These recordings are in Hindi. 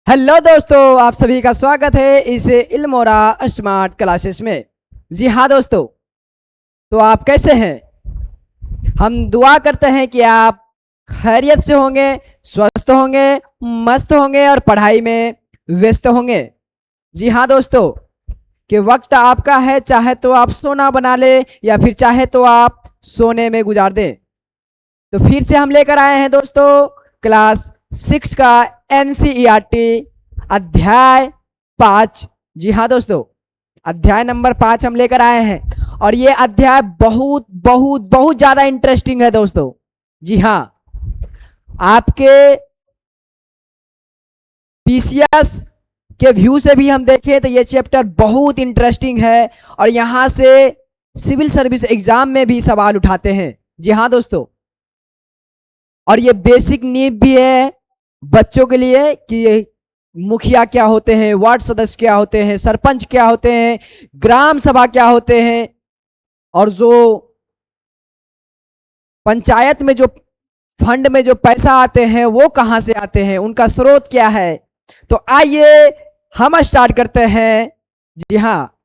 हेलो दोस्तों, आप सभी का स्वागत है इस इल्मोरा स्मार्ट क्लासेस में। जी हाँ दोस्तों, तो आप कैसे हैं? हम दुआ करते हैं कि आप खैरियत से होंगे, स्वस्थ होंगे, मस्त होंगे और पढ़ाई में व्यस्त होंगे। जी हाँ दोस्तों, कि वक्त आपका है, चाहे तो आप सोना बना ले या फिर चाहे तो आप सोने में गुजार दें। तो फिर से हम लेकर आए हैं दोस्तों क्लास 6 का एनसीईआरटी अध्याय 5। जी हाँ दोस्तों, अध्याय नंबर 5 हम लेकर आए हैं और ये अध्याय बहुत बहुत बहुत ज्यादा इंटरेस्टिंग है दोस्तों। जी हाँ, आपके पीसीएस के व्यू से भी हम देखें तो ये चैप्टर बहुत इंटरेस्टिंग है और यहां से सिविल सर्विस एग्जाम में भी सवाल उठाते हैं। जी हाँ दोस्तों, और ये बेसिक नीड भी है बच्चों के लिए कि मुखिया क्या होते हैं, वार्ड सदस्य क्या होते हैं, सरपंच क्या होते हैं, ग्राम सभा क्या होते हैं, और जो पंचायत में जो फंड में जो पैसा आते हैं वो कहां से आते हैं, उनका स्रोत क्या है। तो आइए हम स्टार्ट करते हैं। जी हाँ,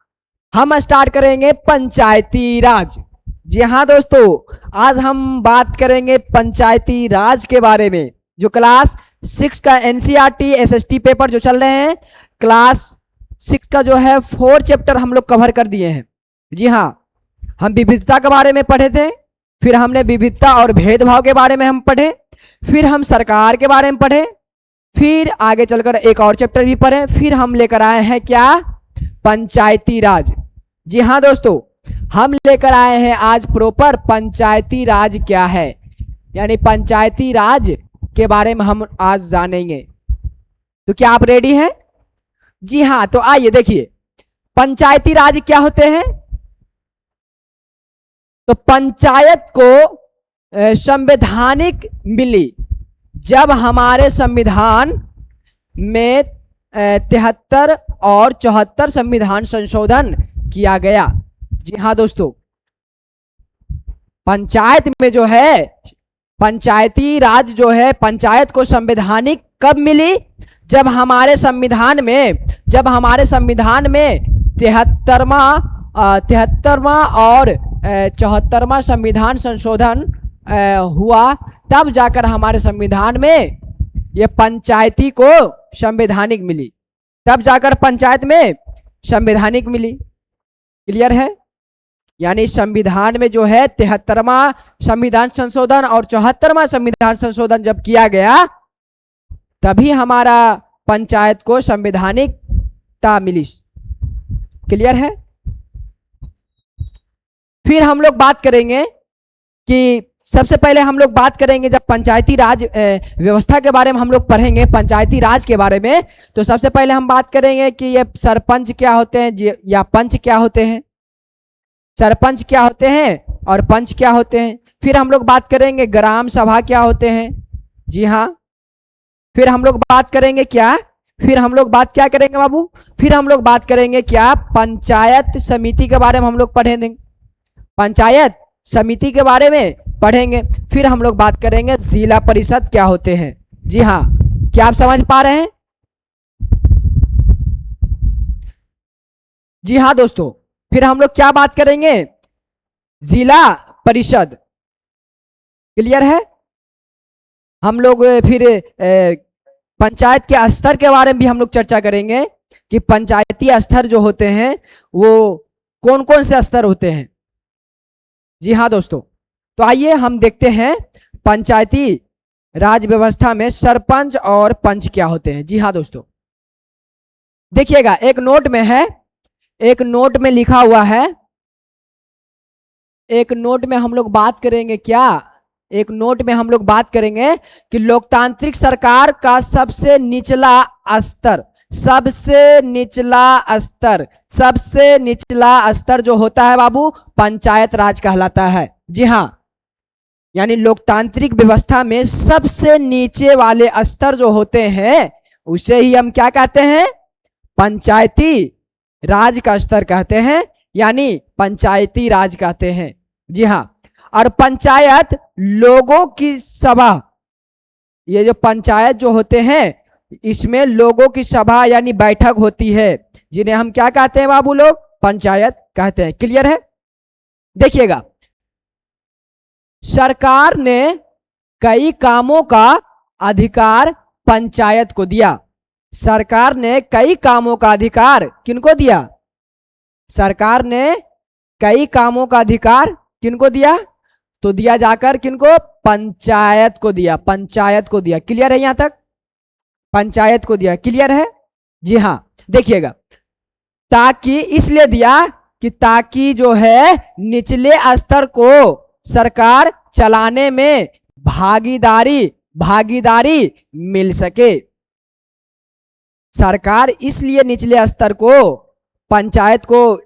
हम स्टार्ट करेंगे पंचायती राज। जी हाँ दोस्तों, आज हम बात करेंगे पंचायती राज के बारे में। जो क्लास 6 का एनसीईआरटी एसएसटी पेपर जो चल रहे हैं, क्लास 6 का जो है 4 चैप्टर हम लोग कवर कर दिए हैं। जी हाँ, हम विविधता के बारे में पढ़े थे, फिर हमने विविधता और भेदभाव के बारे में हम पढ़े, फिर हम सरकार के बारे में पढ़े, फिर आगे चलकर एक और चैप्टर भी पढ़े, फिर हम लेकर आए हैं क्या, पंचायती राज। जी हाँ दोस्तों, हम लेकर आए हैं आज प्रॉपर पंचायती राज क्या है, यानी पंचायती राज के बारे में हम आज जानेंगे। तो क्या आप रेडी हैं? जी हाँ, तो आइए देखिए पंचायती राज क्या होते हैं। तो पंचायत को संवैधानिक मिली जब हमारे संविधान में 73 और 74 संविधान संशोधन किया गया। जी हाँ दोस्तों, पंचायत में जो है पंचायती राज जो है, पंचायत को संवैधानिक कब मिली? जब हमारे संविधान में 73वां और 74वां संविधान संशोधन हुआ, तब जाकर हमारे संविधान में ये पंचायती को संवैधानिक मिली, तब जाकर पंचायत में संवैधानिक मिली। क्लियर है? यानी संविधान में जो है 73वां संविधान संशोधन और 74वां संविधान संशोधन जब किया गया, तभी हमारा पंचायत को संवैधानिकता मिली। क्लियर है? फिर हम लोग बात करेंगे कि सबसे पहले हम लोग बात करेंगे, जब पंचायती राज व्यवस्था के बारे में हम लोग पढ़ेंगे, पंचायती राज के बारे में, तो सबसे पहले हम बात करेंगे कि ये सरपंच क्या होते हैं या पंच क्या होते हैं। सरपंच क्या होते हैं और पंच क्या होते हैं। फिर हम लोग बात करेंगे ग्राम सभा क्या होते हैं। जी हाँ, फिर हम लोग बात करेंगे क्या, फिर हम लोग बात क्या करेंगे बाबू, फिर हम लोग बात करेंगे क्या, पंचायत समिति के बारे में हम लोग पढ़ेंगे, पंचायत समिति के बारे में पढ़ेंगे। फिर हम लोग बात करेंगे जिला परिषद क्या होते हैं। जी हाँ, क्या आप समझ पा रहे हैं? जी हाँ दोस्तों, फिर हम लोग क्या बात करेंगे, जिला परिषद। क्लियर है? हम लोग फिर पंचायत के स्तर के बारे में भी हम लोग चर्चा करेंगे कि पंचायती स्तर जो होते हैं वो कौन कौन से स्तर होते हैं। जी हाँ दोस्तों, तो आइए हम देखते हैं पंचायती राज व्यवस्था में सरपंच और पंच क्या होते हैं। जी हाँ दोस्तों, देखिएगा एक नोट में है, एक नोट में लिखा हुआ है, एक नोट में हम लोग बात करेंगे क्या, एक नोट में हम लोग बात करेंगे कि लोकतांत्रिक सरकार का सबसे निचला स्तर, सबसे निचला स्तर जो होता है बाबू, पंचायत राज कहलाता है। जी हाँ, यानी लोकतांत्रिक व्यवस्था में सबसे नीचे वाले स्तर जो होते हैं उसे ही हम क्या कहते हैं, पंचायती राज का स्तर कहते हैं, यानी पंचायती राज कहते हैं। जी हाँ, और पंचायत लोगों की सभा, ये जो पंचायत जो होते हैं इसमें लोगों की सभा यानी बैठक होती है, जिन्हें हम क्या कहते हैं बाबू लोग? पंचायत कहते हैं। क्लियर है? देखिएगा, सरकार ने कई कामों का अधिकार पंचायत को दिया। सरकार ने कई कामों का अधिकार किनको दिया? सरकार ने कई कामों का अधिकार किनको दिया? तो दिया जाकर किनको? पंचायत को दिया। पंचायत को दिया। क्लियर है? यहां तक पंचायत को दिया। क्लियर है? जी हाँ। देखिएगा, ताकि इसलिए दिया कि ताकि जो है निचले स्तर को सरकार चलाने में भागीदारी मिल सके। सरकार इसलिए निचले स्तर को पंचायत को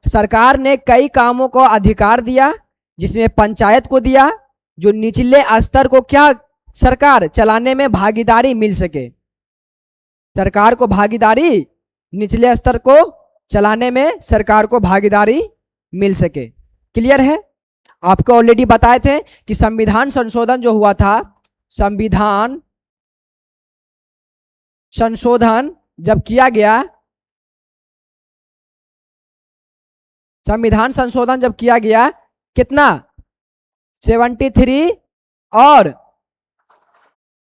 सरकार ने कई कामों को अधिकार दिया, जिसमें पंचायत को दिया, जो निचले स्तर को क्या सरकार चलाने में भागीदारी मिल सके। सरकार को भागीदारी, निचले स्तर को चलाने में सरकार को भागीदारी मिल सके। क्लियर है? आपको ऑलरेडी बताए थे कि संविधान संशोधन जो हुआ था, संविधान संशोधन जब किया गया, संविधान संशोधन जब किया गया, कितना? 73 और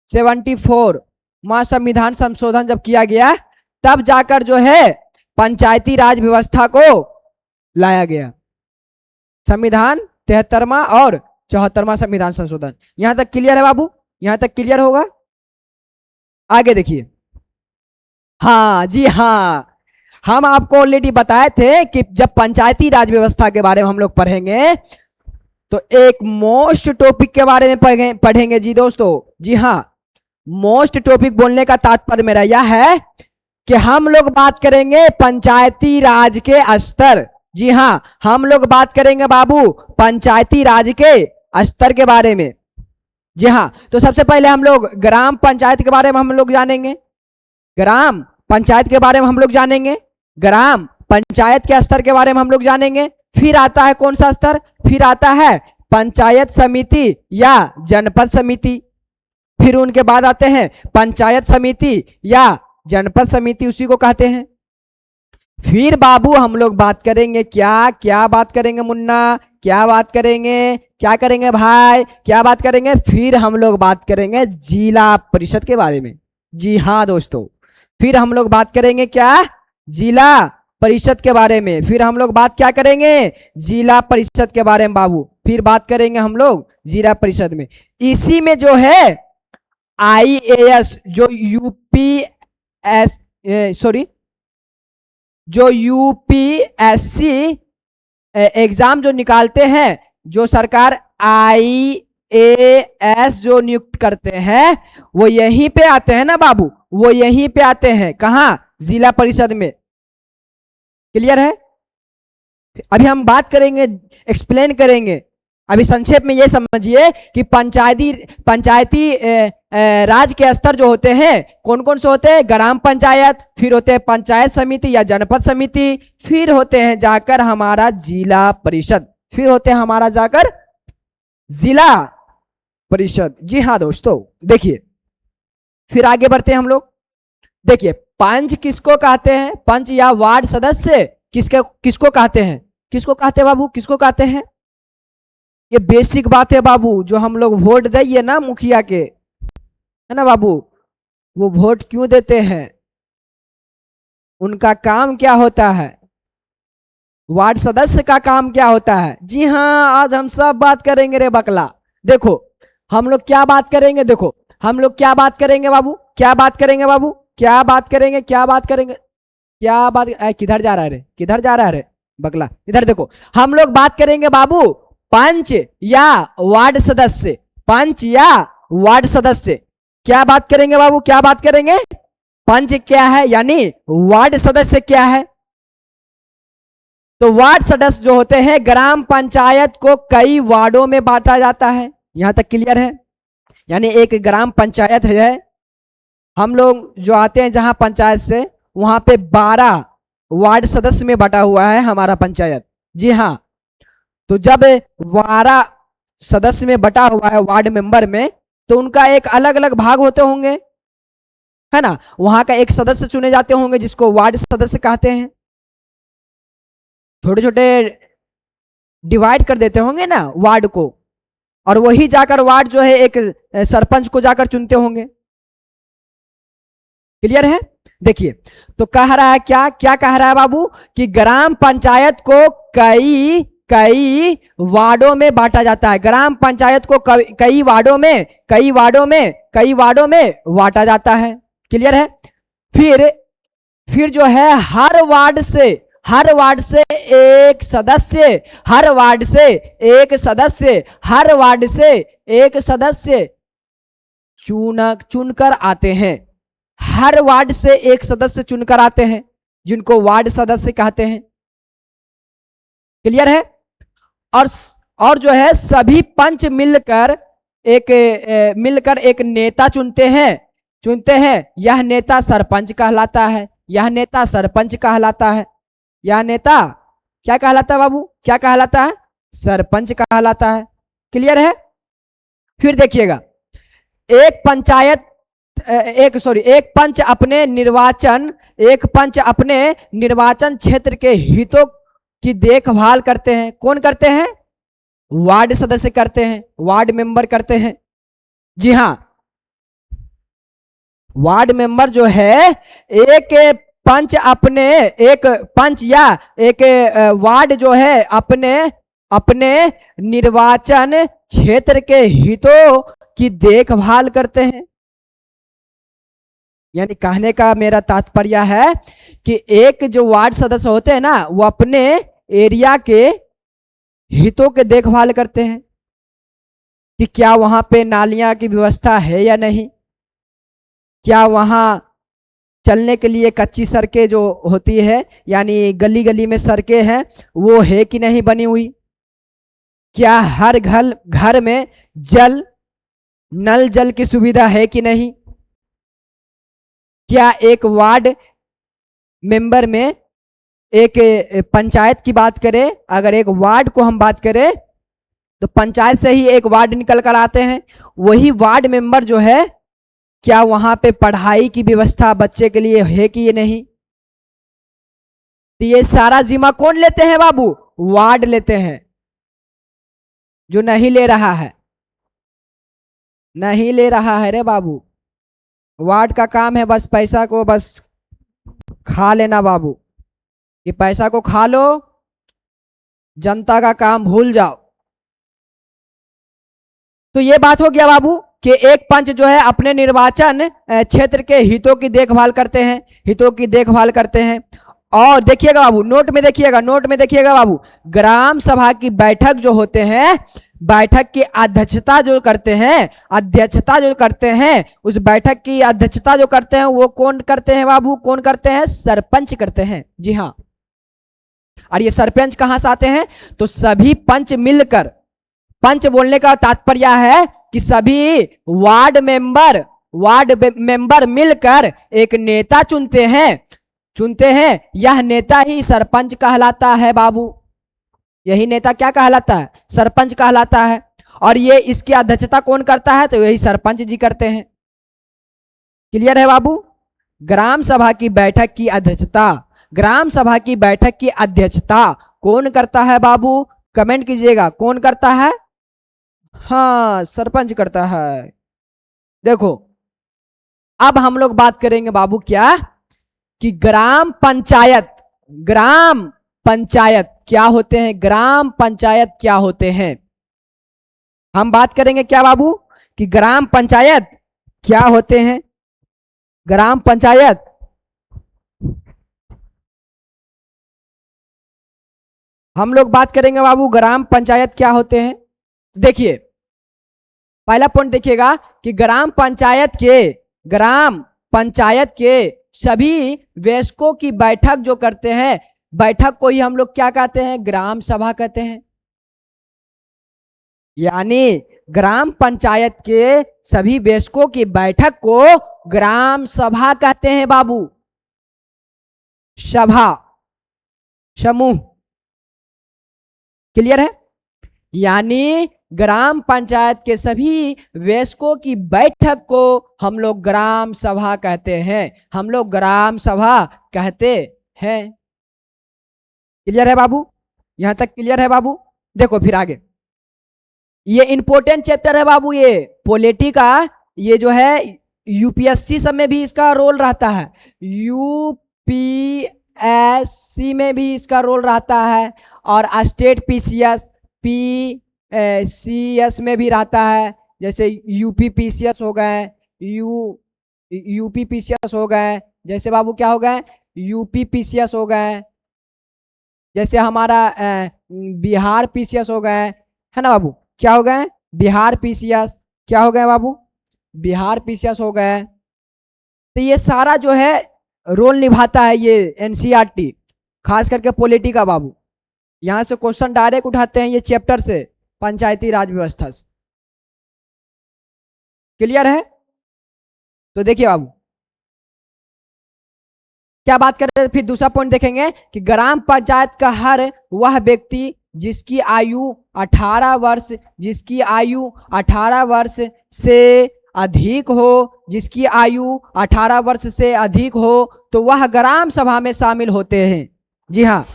74 में संविधान संशोधन जब किया गया, तब जाकर जो है पंचायती राज व्यवस्था को लाया गया। संविधान 73वां और 74वां संविधान संशोधन। यहां तक क्लियर है बाबू? यहां तक क्लियर होगा? आगे देखिए। हाँ जी हाँ, हम आपको ऑलरेडी बताए थे कि जब पंचायती राज व्यवस्था के बारे में हम लोग पढ़ेंगे तो एक मोस्ट टॉपिक के बारे में पढ़ेंगे जी दोस्तों। जी हाँ, मोस्ट टॉपिक बोलने का तात्पर्य मेरा यह है कि हम लोग बात करेंगे पंचायती राज के स्तर। जी हाँ, हम लोग बात करेंगे बाबू पंचायती राज के स्तर के बारे में। जी हाँ, तो सबसे पहले हम लोग ग्राम पंचायत के बारे में हम लोग जानेंगे। ग्राम पंचायत के बारे में हम लोग जानेंगे। ग्राम पंचायत के स्तर के बारे में हम लोग जानेंगे। फिर आता है कौन सा स्तर? फिर आता है पंचायत समिति या जनपद समिति। फिर उनके बाद आते हैं पंचायत समिति या जनपद समिति, उसी को कहते हैं। फिर बाबू हम लोग बात करेंगे क्या बात करेंगे मुन्ना? क्या बात करेंगे? क्या करेंगे भाई? क्या बात करेंगे? फिर हम लोग बात करेंगे जिला परिषद के बारे में। जी हाँ दोस्तों, फिर हम लोग बात करेंगे क्या? जिला परिषद के बारे में। फिर हम लोग बात क्या करेंगे? जिला परिषद के बारे में बाबू। फिर बात करेंगे हम लोग जिला परिषद में। इसी में जो है IAS जो UPSC एग्जाम जो निकालते हैं, जो सरकार IAS जो नियुक्त करते हैं, वो यहीं पे आते हैं ना बाबू, वो यहीं पे आते हैं। कहां? जिला परिषद में। क्लियर है? अभी हम बात करेंगे, एक्सप्लेन करेंगे। अभी संक्षेप में ये समझिए कि पंचायती राज के स्तर जो होते हैं कौन कौन से होते हैं? ग्राम पंचायत, फिर होते हैं पंचायत समिति या जनपद समिति, फिर होते हैं जाकर हमारा जिला परिषद, फिर होते हैं हमारा जाकर जिला परिषद। जी हाँ दोस्तों, देखिए फिर आगे बढ़ते हैं हम लोग। देखिए, पंच किसको कहते हैं? पंच या वार्ड सदस्य किसको कहते हैं? किसको कहते हैं बाबू? किसको कहते हैं? ये बेसिक बात है बाबू, जो हम लोग वोट देंगे ना मुखिया के, है ना बाबू, वो वोट क्यों देते हैं? उनका काम क्या होता है? वार्ड सदस्य का काम क्या होता है? जी हाँ, आज हम सब बात करेंगे रे बकला। देखो हम लोग क्या बात करेंगे, देखो हम लोग क्या बात करेंगे बाबू, क्या बात करेंगे बाबू, क्या बात करेंगे, क्या बात करेंगे, क्या बात, किधर जा रहा है रे, किधर जा रहा है रे बकला? इधर देखो, हम लोग बात करेंगे बाबू पंच या वार्ड सदस्य। पंच या वार्ड सदस्य क्या बात करेंगे बाबू? क्या बात करेंगे? पंच क्या है यानी वार्ड सदस्य क्या है? तो वार्ड सदस्य जो होते हैं, ग्राम पंचायत को कई वार्डों में बांटा जाता है। यहां तक क्लियर है? यानी एक ग्राम पंचायत है, हम लोग जो आते हैं जहां पंचायत से, वहां पे 12 वार्ड सदस्य में बटा हुआ है हमारा पंचायत। जी हाँ, तो जब 12 सदस्य में बटा हुआ है वार्ड मेंबर में, तो उनका एक अलग अलग भाग होते होंगे। है ना, वहां का एक सदस्य चुने जाते होंगे जिसको वार्ड सदस्य कहते हैं। छोटे छोटे डिवाइड कर देते होंगे ना वार्ड को, और वही जाकर वार्ड जो है एक सरपंच को जाकर चुनते होंगे। क्लियर है? देखिए, तो कह रहा है क्या क्या कह रहा है बाबू, कि ग्राम पंचायत को कई कई वार्डों में बांटा जाता है। ग्राम पंचायत को कई वार्डों में बांटा जाता है। क्लियर है? फिर जो है हर वार्ड से एक सदस्य, हर वार्ड से एक सदस्य चुनकर आते हैं। हर वार्ड से एक सदस्य चुनकर आते हैं, जिनको वार्ड सदस्य कहते हैं। क्लियर है? और जो है सभी पंच मिलकर एक नेता चुनते हैं। यह नेता सरपंच कहलाता है। यह नेता क्या कहलाता है बाबू? क्या कहलाता है? सरपंच कहलाता है। क्लियर है? फिर देखिएगा, एक पंच अपने निर्वाचन क्षेत्र के हितों की देखभाल करते हैं। कौन करते हैं? वार्ड सदस्य करते हैं, वार्ड मेंबर करते हैं। जी हां, वार्ड मेंबर जो है एक वार्ड जो है अपने निर्वाचन क्षेत्र के हितों की देखभाल करते हैं। यानी कहने का मेरा तात्पर्य है कि एक जो वार्ड सदस्य होते हैं ना, वो अपने एरिया के हितों के देखभाल करते हैं कि क्या वहां पे नालियां की व्यवस्था है या नहीं, क्या वहां चलने के लिए कच्ची सड़कें जो होती है, यानी गली गली में सड़कें हैं, वो है कि नहीं बनी हुई, क्या हर घर में नल जल की सुविधा है कि नहीं, क्या एक वार्ड मेंबर में एक पंचायत की बात करें, अगर एक वार्ड को हम बात करें तो पंचायत से ही एक वार्ड निकल कर आते हैं। वही वार्ड मेंबर जो है, क्या वहां पे पढ़ाई की व्यवस्था बच्चे के लिए है कि ये नहीं, तो ये सारा जिम्मा कौन लेते हैं बाबू? वार्ड लेते हैं। जो नहीं ले रहा है रे बाबू। वार्ड का काम है बस पैसा को बस खा लेना बाबू, कि पैसा को खा लो, जनता का काम भूल जाओ। तो ये बात हो गया बाबू कि एक पंच जो है अपने निर्वाचन क्षेत्र के हितों की देखभाल करते हैं। और देखिएगा बाबू, नोट में देखिएगा बाबू, ग्राम सभा की बैठक जो होते हैं, बैठक की अध्यक्षता जो करते हैं, उस बैठक की अध्यक्षता जो करते हैं वो कौन करते हैं बाबू? कौन करते हैं? सरपंच करते हैं। जी हाँ। और ये सरपंच कहां से आते हैं? तो सभी पंच मिलकर, पंच बोलने का तात्पर्य है कि सभी वार्ड मेंबर मिलकर एक नेता चुनते हैं। यह नेता ही सरपंच कहलाता है बाबू। यही नेता क्या कहलाता है? सरपंच कहलाता है। और ये इसकी अध्यक्षता कौन करता है? तो यही सरपंच जी करते हैं। क्लियर है बाबू? ग्राम सभा की बैठक की अध्यक्षता कौन करता है बाबू? कमेंट कीजिएगा, कौन करता है? हाँ, सरपंच करता है। देखो, अब हम लोग बात करेंगे बाबू क्या, कि ग्राम पंचायत क्या होते हैं? ग्राम पंचायत क्या होते हैं? हम बात करेंगे क्या बाबू, कि ग्राम पंचायत क्या होते हैं? ग्राम पंचायत हम लोग बात करेंगे बाबू, ग्राम पंचायत क्या होते हैं। देखिए, पहला पॉइंट देखिएगा कि ग्राम पंचायत के सभी वयस्कों की बैठक जो करते हैं, बैठक को ही हम लोग क्या कहते हैं? ग्राम सभा कहते हैं। यानी ग्राम पंचायत के सभी वयस्कों की बैठक को ग्राम सभा कहते हैं बाबू। सभा, समूह। क्लियर है? यानी ग्राम पंचायत के सभी वयस्कों की बैठक को हम लोग ग्राम सभा कहते हैं। हम लोग ग्राम सभा कहते हैं। क्लियर है बाबू? यहां तक क्लियर है बाबू? देखो फिर आगे, ये इंपॉर्टेंट चैप्टर है बाबू, ये पॉलिटी का। ये जो है यूपीएससी सब में भी इसका रोल रहता है, यूपीएससी में भी इसका रोल रहता है, और स्टेट पीसीएस पीसीएस में भी रहता है। जैसे यूपी पीसीएस हो गए, यूपी पीसीएस हो गए, जैसे बाबू क्या हो गए, यूपी पीसीएस हो गए, जैसे हमारा बिहार पीसीएस हो गए, है ना बाबू? क्या हो गए? बिहार पीसीएस। क्या हो गए बाबू? बिहार पीसीएस हो गए। तो ये सारा जो है रोल निभाता है ये एनसीईआरटी, खास करके पॉलिटी का बाबू। यहां से क्वेश्चन डायरेक्ट उठाते हैं ये चैप्टर से, पंचायती राज व्यवस्था से। क्लियर है? तो देखिए बाबू क्या बात कर रहे हैं, फिर दूसरा पॉइंट देखेंगे कि ग्राम पंचायत का हर वह व्यक्ति जिसकी आयु 18 वर्ष जिसकी आयु 18 वर्ष से अधिक हो, जिसकी आयु 18 वर्ष से अधिक हो, तो वह ग्राम सभा में शामिल होते हैं। जी हाँ,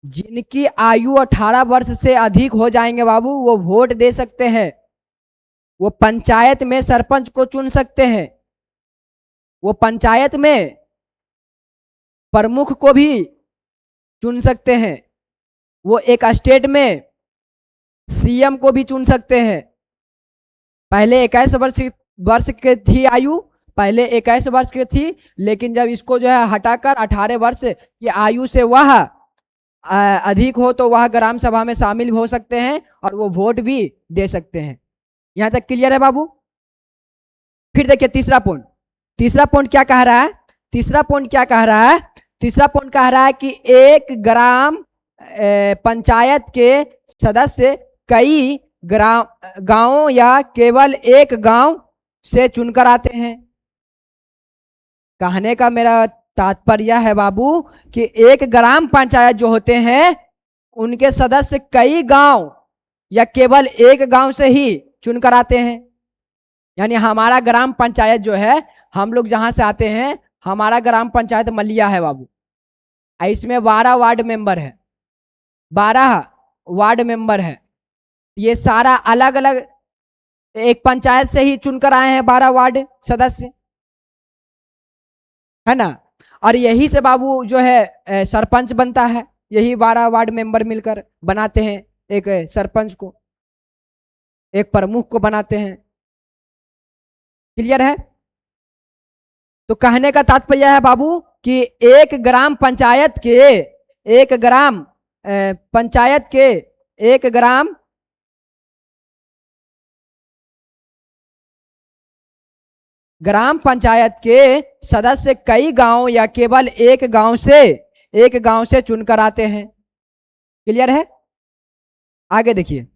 जिनकी आयु 18 वर्ष से अधिक हो जाएंगे बाबू, वो वोट दे सकते हैं, वो पंचायत में सरपंच को चुन सकते हैं, वो पंचायत में प्रमुख को भी चुन सकते हैं, वो एक स्टेट में सीएम को भी चुन सकते हैं। पहले 21 वर्ष की थी आयु, पहले 21 वर्ष की थी, लेकिन जब इसको जो है हटाकर 18 वर्ष की आयु से वह अधिक हो तो वह ग्राम सभा में शामिल हो सकते हैं और वो वोट भी दे सकते हैं। यहां तक क्लियर है बाबू? फिर देखिए तीसरा पॉइंट, तीसरा पॉइंट क्या कह रहा है? तीसरा पॉइंट क्या कह रहा है? तीसरा पॉइंट कह रहा है कि एक ग्राम पंचायत के सदस्य कई गांवों या केवल एक गांव से चुनकर आते हैं। कहने का मेरा तात्पर्य है बाबू कि एक ग्राम पंचायत जो होते हैं उनके सदस्य कई गांव या केवल एक गांव से ही चुनकर आते हैं। यानी हमारा ग्राम पंचायत जो है, हम लोग जहां से आते हैं, हमारा ग्राम पंचायत मलिया है बाबू, इसमें 12 वार्ड मेंबर है, 12 वार्ड मेंबर है। ये सारा अलग अलग एक पंचायत से ही चुनकर आए हैं 12 वार्ड सदस्य, है ना? और यही से बाबू जो है सरपंच बनता है, यही 12 वार्ड मेंबर मिलकर बनाते हैं एक सरपंच को, एक प्रमुख को बनाते हैं। क्लियर है? तो कहने का तात्पर्य है बाबू कि एक ग्राम पंचायत के एक ग्राम पंचायत के सदस्य कई गांव या केवल एक गांव से चुनकर आते हैं। क्लियर है? आगे देखिए,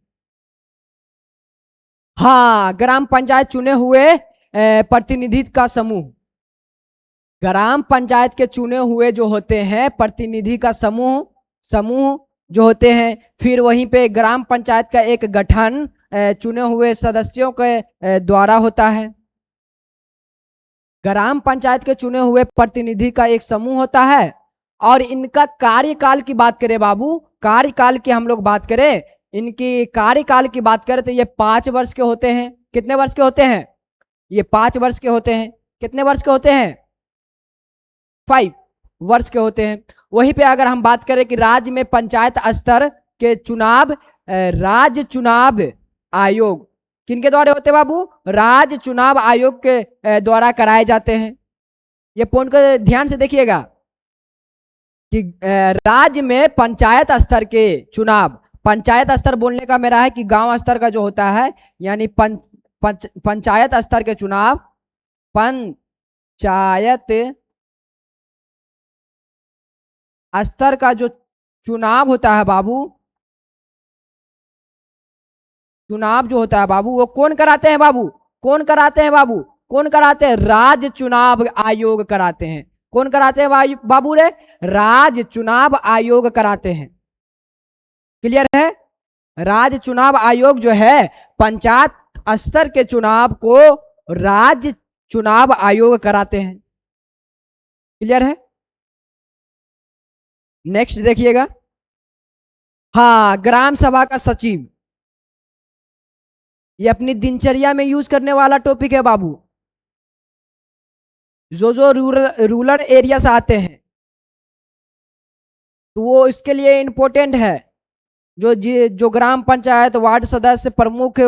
हाँ, ग्राम पंचायत चुने हुए प्रतिनिधि का समूह, ग्राम पंचायत के चुने हुए जो होते हैं प्रतिनिधि का समूह जो होते हैं, फिर वहीं पे ग्राम पंचायत का एक गठन चुने हुए सदस्यों के द्वारा होता है। ग्राम पंचायत के चुने हुए प्रतिनिधि का एक समूह होता है और इनका कार्यकाल की बात करें बाबू, कार्यकाल की हम लोग बात करें, इनकी कार्यकाल की बात करें तो ये 5 वर्ष के होते हैं। कितने वर्ष के होते हैं? ये 5 वर्ष के होते हैं। कितने वर्ष के होते हैं? 5 वर्ष के होते हैं। वहीं पे अगर हम बात करें कि राज्य में पंचायत स्तर के चुनाव राज्य चुनाव आयोग किनके द्वारा होते हैं बाबू? राज्य चुनाव आयोग के द्वारा कराए जाते हैं। ये पॉइंट को ध्यान से देखिएगा कि राज्य में पंचायत स्तर के चुनाव, पंचायत स्तर बोलने का मेरा है कि गांव स्तर का जो होता है, यानी पंचायत स्तर के चुनाव, पंचायत स्तर का जो चुनाव होता है बाबू, चुनाव जो होता है बाबू, वो कौन कराते हैं बाबू? कौन कराते हैं बाबू? कौन कराते हैं? राज्य चुनाव आयोग कराते हैं। कौन कराते हैं बाबू रे? राज्य चुनाव आयोग कराते हैं। क्लियर है? राज्य चुनाव आयोग जो है पंचायत स्तर के चुनाव को राज्य चुनाव आयोग कराते हैं। क्लियर है? नेक्स्ट देखिएगा। हाँ, ग्राम सभा का सचिव, ये अपनी दिनचर्या में यूज करने वाला टॉपिक है बाबू। जो रूरल एरिया से आते हैं तो वो इसके लिए इंपॉर्टेंट है। जो ग्राम पंचायत, वार्ड सदस्य, प्रमुख,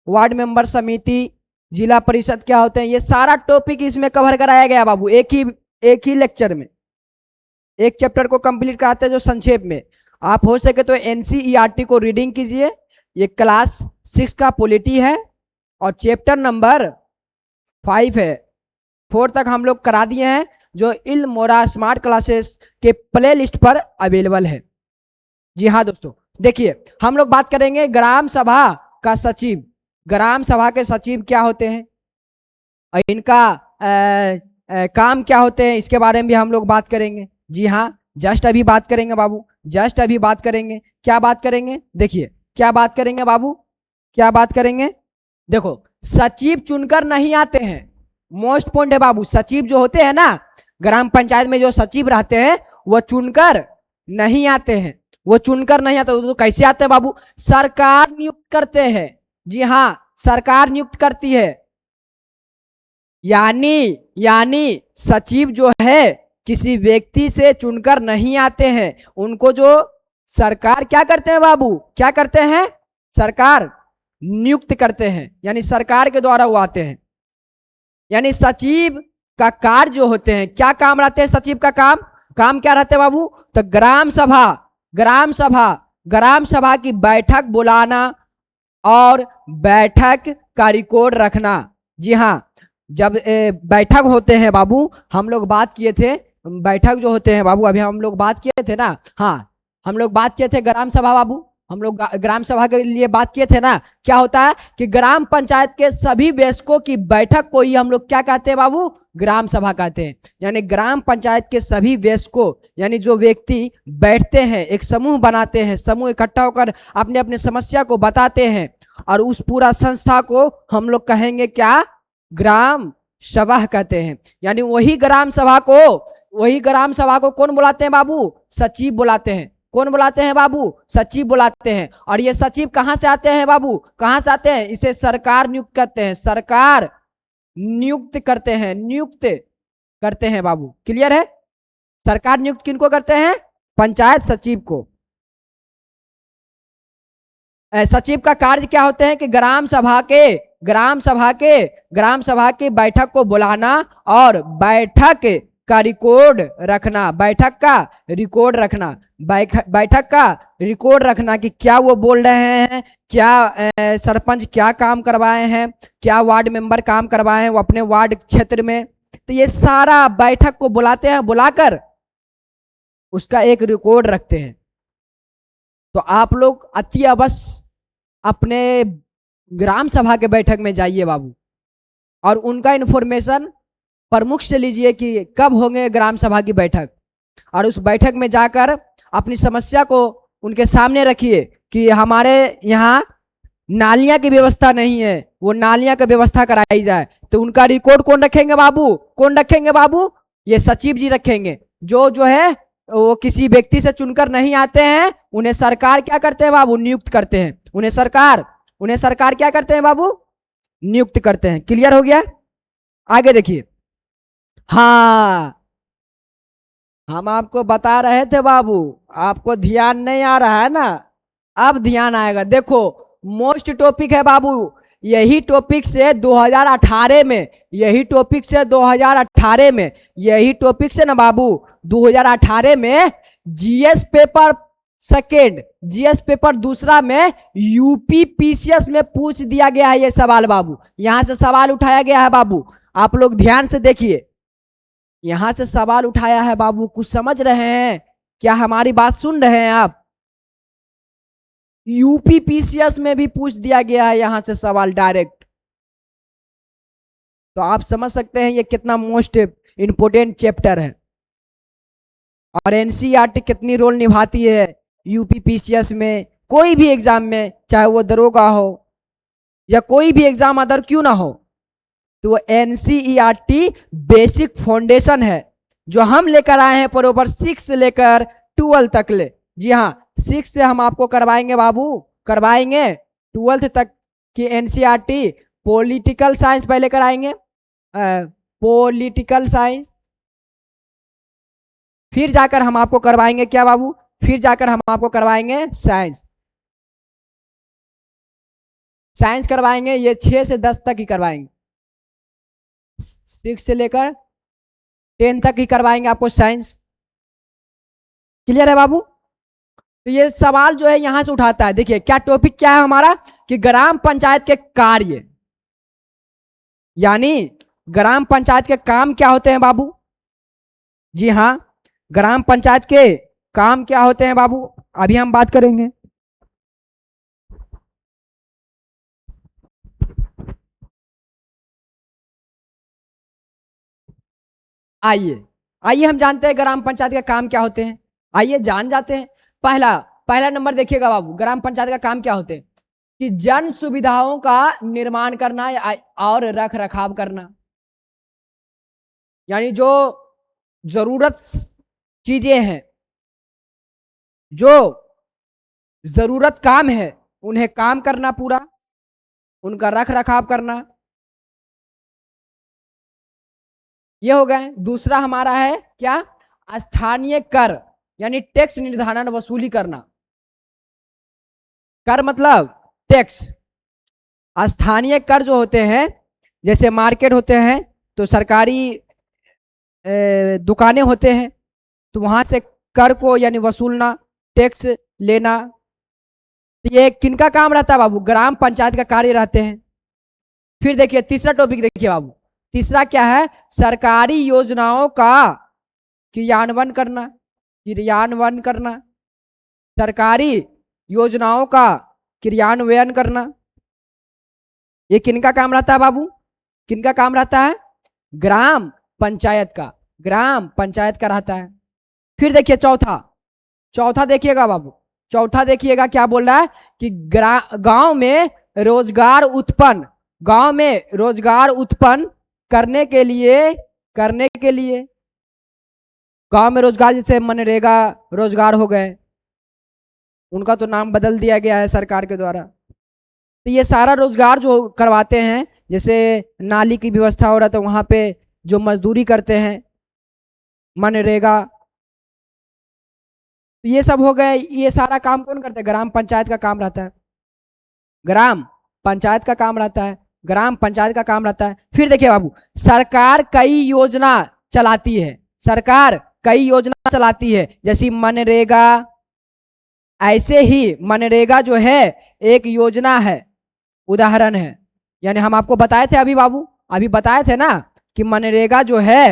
वार्ड मेंबर समिति, जिला परिषद क्या होते हैं, ये सारा टॉपिक इसमें कवर कराया गया बाबू, एक ही लेक्चर में। एक चैप्टर को कंप्लीट कराते हैं जो संक्षेप में। आप हो सके तो एनसीईआरटी को रीडिंग कीजिए। ये क्लास 6 का पॉलिटी है और चैप्टर नंबर 5 है। 4 तक हम लोग करा दिए हैं, जो इल्मोरा स्मार्ट क्लासेस के प्ले लिस्ट पर अवेलेबल है। जी हाँ दोस्तों, देखिए हम लोग बात करेंगे ग्राम सभा का सचिव। ग्राम सभा के सचिव क्या होते हैं और इनका काम क्या होते हैं, इसके बारे में भी हम लोग बात करेंगे। जी हाँ, जस्ट अभी बात करेंगे बाबू, जस्ट अभी बात करेंगे। क्या बात करेंगे? देखिए क्या बात करेंगे बाबू, क्या बात करेंगे। देखो, सचिव चुनकर नहीं आते हैं, मोस्ट पॉइंट है बाबू। सचिव जो होते हैं ना, ग्राम पंचायत में जो सचिव रहते हैं वो चुनकर नहीं आते हैं। वो चुनकर नहीं आते तो कैसे आते हैं बाबू? सरकार नियुक्त करते हैं। जी हाँ, सरकार नियुक्त करती है। यानी सचिव जो है किसी व्यक्ति से चुनकर नहीं आते हैं, उनको जो सरकार क्या करते हैं बाबू, क्या करते हैं? सरकार नियुक्त करते हैं, यानी सरकार के द्वारा वो आते हैं। यानी सचिव का कार्य जो होते हैं, क्या काम रहते हैं सचिव का? काम क्या रहते हैं बाबू? तो ग्राम सभा की बैठक बुलाना और बैठक का रिकॉर्ड रखना। जी हाँ, जब बैठक होते हैं बाबू, हम लोग बात किए थे, बैठक जो होते हैं बाबू, अभी हम लोग बात किए थे ना। हाँ, हम लोग बात किए थे ग्राम सभा बाबू, हम लोग ग्राम सभा के लिए बात किए थे ना। क्या होता है कि ग्राम पंचायत के सभी वयस्कों की बैठक को ही हम लोग क्या कहते हैं बाबू? ग्राम सभा कहते हैं। यानी ग्राम पंचायत के सभी वयस्कों, यानी जो व्यक्ति बैठते हैं, एक समूह बनाते हैं, समूह इकट्ठा होकर अपने अपने समस्या को बताते हैं, और उस पूरा संस्था को हम लोग कहेंगे क्या? ग्राम सभा कहते हैं। यानी वही ग्राम सभा को कौन बुलाते हैं बाबू? सचिव बुलाते हैं। कौन बुलाते हैं बाबू? सचिव बुलाते हैं। और ये सचिव कहां से आते हैं बाबू? कहां से आते हैं? इसे सरकार नियुक्त करते हैं, सरकार नियुक्त करते हैं बाबू। क्लियर है? सरकार नियुक्त किनको करते हैं? पंचायत सचिव को। सचिव का कार्य क्या होते हैं कि ग्राम सभा के बैठक को बुलाना और बैठक का रिकॉर्ड रखना कि क्या वो बोल रहे हैं, क्या सरपंच क्या काम करवाए हैं, क्या वार्ड मेंबर काम करवाए हैं वो अपने वार्ड क्षेत्र में। तो ये सारा बैठक को बुलाते हैं, बुलाकर उसका एक रिकॉर्ड रखते हैं। तो आप लोग अति अवश्य अपने ग्राम सभा के बैठक में जाइए बाबू, और उनका इन्फॉर्मेशन प्रमुख से लीजिए कि कब होंगे ग्राम सभा की बैठक, और उस बैठक में जाकर अपनी समस्या को उनके सामने रखिए कि हमारे यहाँ नालियां की व्यवस्था नहीं है, वो नालियां की व्यवस्था कराई जाए। तो उनका रिकॉर्ड कौन रखेंगे बाबू? ये सचिव जी रखेंगे। जो है वो किसी व्यक्ति से चुनकर नहीं आते हैं, उन्हें सरकार क्या करते हैं बाबू? नियुक्त करते हैं। उन्हें सरकार क्या करते हैं बाबू? नियुक्त करते हैं। क्लियर हो गया? आगे देखिए। हाँ, हम आपको बता रहे थे बाबू, आपको ध्यान नहीं आ रहा है ना, अब ध्यान आएगा। देखो, मोस्ट टॉपिक है बाबू, यही टॉपिक से 2018 में ना बाबू, 2018 में जीएस पेपर दूसरा में यूपी पीसीएस में पूछ दिया गया है ये सवाल बाबू। यहां से सवाल उठाया गया है बाबू, आप लोग ध्यान से देखिए, यहां से सवाल उठाया है बाबू। कुछ समझ रहे हैं क्या? हमारी बात सुन रहे हैं आप? यूपी पीसीएस में भी पूछ दिया गया है यहां से सवाल डायरेक्ट। तो आप समझ सकते हैं ये कितना मोस्ट इंपोर्टेंट चैप्टर है, और एनसीईआरटी कितनी रोल निभाती है यूपी पीसीएस में, कोई भी एग्जाम में, चाहे वो दरोगा हो या कोई भी एग्जाम अदर क्यों ना हो, तो वो एनसीईआरटी बेसिक फाउंडेशन है जो हम लेकर आए हैं प्रॉपर 6 से लेकर 12 तक ले। जी हाँ, 6 से हम आपको करवाएंगे बाबू, करवाएंगे 12 तक की एनसीईआरटी। पॉलिटिकल साइंस पहले कराएंगे, पॉलिटिकल साइंस, फिर जाकर हम आपको करवाएंगे क्या बाबू, फिर जाकर हम आपको करवाएंगे साइंस। साइंस करवाएंगे, ये 6 से 10 तक ही करवाएंगे, 6 से लेकर 10 तक ही करवाएंगे आपको साइंस। क्लियर है बाबू? तो ये सवाल जो है यहां से उठाता है। देखिए क्या टॉपिक क्या है हमारा, कि ग्राम पंचायत के कार्य, यानी ग्राम पंचायत के काम क्या होते हैं बाबू। जी हाँ, ग्राम पंचायत के काम क्या होते हैं बाबू, अभी हम बात करेंगे। आइए आइए हम जानते हैं ग्राम पंचायत के काम क्या होते हैं। आइए जान जाते हैं। पहला पहला नंबर देखिएगा बाबू, ग्राम पंचायत का काम क्या होते हैं, कि जन सुविधाओं का निर्माण करना और रख रखाव करना, यानी जो जरूरत चीजें हैं, जो जरूरत काम है, उन्हें काम करना पूरा, उनका रख रखाव करना, ये हो गए। दूसरा हमारा है क्या, स्थानीय कर, यानी टैक्स निर्धारण वसूली करना। कर मतलब टैक्स। स्थानीय कर जो होते हैं, जैसे मार्केट होते हैं तो सरकारी दुकानें होते हैं, तो वहां से कर को यानी वसूलना, टैक्स लेना, तो ये किनका काम रहता है बाबू, ग्राम पंचायत का कार्य रहते हैं। फिर देखिए तीसरा टॉपिक देखिए बाबू, तीसरा क्या है, सरकारी योजनाओं का क्रियान्वयन करना, क्रियान्वयन करना, सरकारी योजनाओं का क्रियान्वयन करना, ये किनका काम रहता है बाबू, किनका काम रहता है, ग्राम पंचायत का, ग्राम पंचायत का रहता है। फिर देखिए चौथा, चौथा देखिएगा बाबू, चौथा देखिएगा क्या बोल रहा है, कि गांव में रोजगार उत्पन्न, गांव में रोजगार उत्पन्न करने के लिए, करने के लिए गांव में रोजगार, जैसे मनरेगा रोजगार हो गए, उनका तो नाम बदल दिया गया है सरकार के द्वारा। तो ये सारा रोजगार जो करवाते हैं, जैसे नाली की व्यवस्था हो रहा तो वहां पे जो मजदूरी करते हैं, मनरेगा, तो ये सब हो गए। ये सारा काम कौन करता है, ग्राम पंचायत का काम रहता है, ग्राम पंचायत का काम रहता है, ग्राम पंचायत का काम रहता है। फिर देखिए बाबू, सरकार कई योजना चलाती है, सरकार कई योजना चलाती है, जैसी मनरेगा, ऐसे ही मनरेगा जो है एक योजना है, उदाहरण है। यानी हम आपको बताए थे अभी बाबू, अभी बताए थे ना कि मनरेगा जो है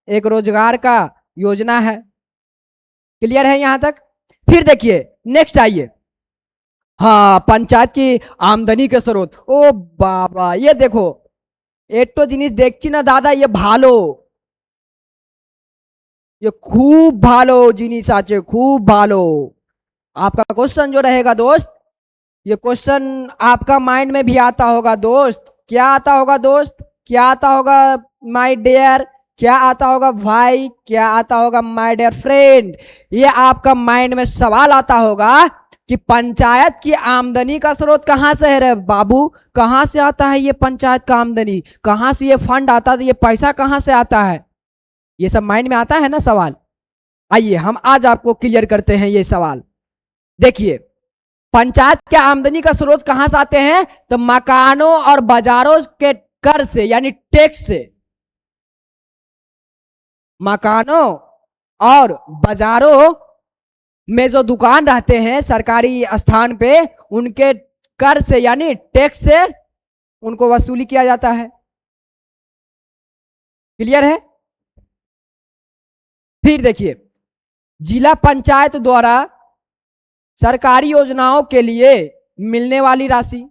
एक रोजगार का योजना है। क्लियर है यहां तक? फिर देखिए नेक्स्ट आइए, हाँ पंचायत की आमदनी के स्रोत। ओ बाबा ये देखो, एक जिनिस देखची ना दादा, ये भालो, ये खूब भालो जिनिस आचे, खूब भालो। आपका क्वेश्चन जो रहेगा दोस्त, ये क्वेश्चन आपका माइंड में भी आता होगा दोस्त। क्या आता होगा दोस्त, क्या आता होगा माय डियर, क्या आता होगा भाई, क्या आता होगा माय डियर फ्रेंड, ये आपका माइंड में सवाल आता होगा कि पंचायत की आमदनी का स्रोत कहां से है रे बाबू, कहां से आता है ये पंचायत का आमदनी, कहां से ये फंड आता है, ये पैसा कहां से आता है, ये सब माइंड में आता है ना सवाल। आइए हम आज आपको क्लियर करते हैं ये सवाल। देखिए पंचायत के आमदनी का स्रोत कहां से आते हैं, तो मकानों और बाजारों के कर से, यानी टैक्स से, मकानों और बाजारों में जो दुकान रहते हैं सरकारी स्थान पे, उनके कर से यानी टैक्स से उनको वसूली किया जाता है। क्लियर है? फिर देखिए जिला पंचायत द्वारा सरकारी योजनाओं के लिए मिलने वाली राशि,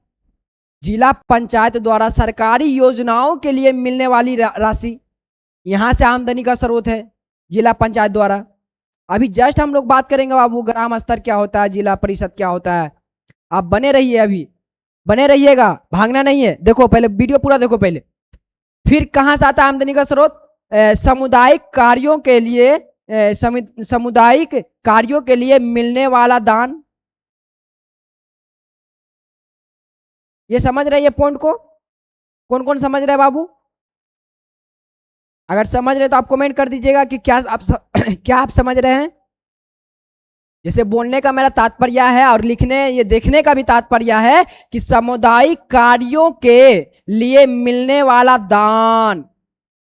जिला पंचायत द्वारा सरकारी योजनाओं के लिए मिलने वाली राशि, यहां से आमदनी का स्रोत है जिला पंचायत द्वारा। अभी जस्ट हम लोग बात करेंगे बाबू ग्राम स्तर क्या होता है, जिला परिषद क्या होता है, आप बने रहिए, अभी बने रहिएगा, भागना नहीं है। देखो पहले वीडियो पूरा देखो पहले। फिर कहां से आता है आमदनी का स्रोत? सामुदायिक कार्यों के लिए, सामुदायिक कार्यों के लिए मिलने वाला दान। ये समझ रहे हैं पॉइंट को? कौन कौन समझ रहे हैं बाबू? अगर समझ रहे तो आप कमेंट कर दीजिएगा कि क्या आप क्या आप समझ रहे हैं। जैसे बोलने का मेरा तात्पर्य है और लिखने ये देखने का भी तात्पर्य है कि सामुदायिक कार्यों के लिए मिलने वाला दान।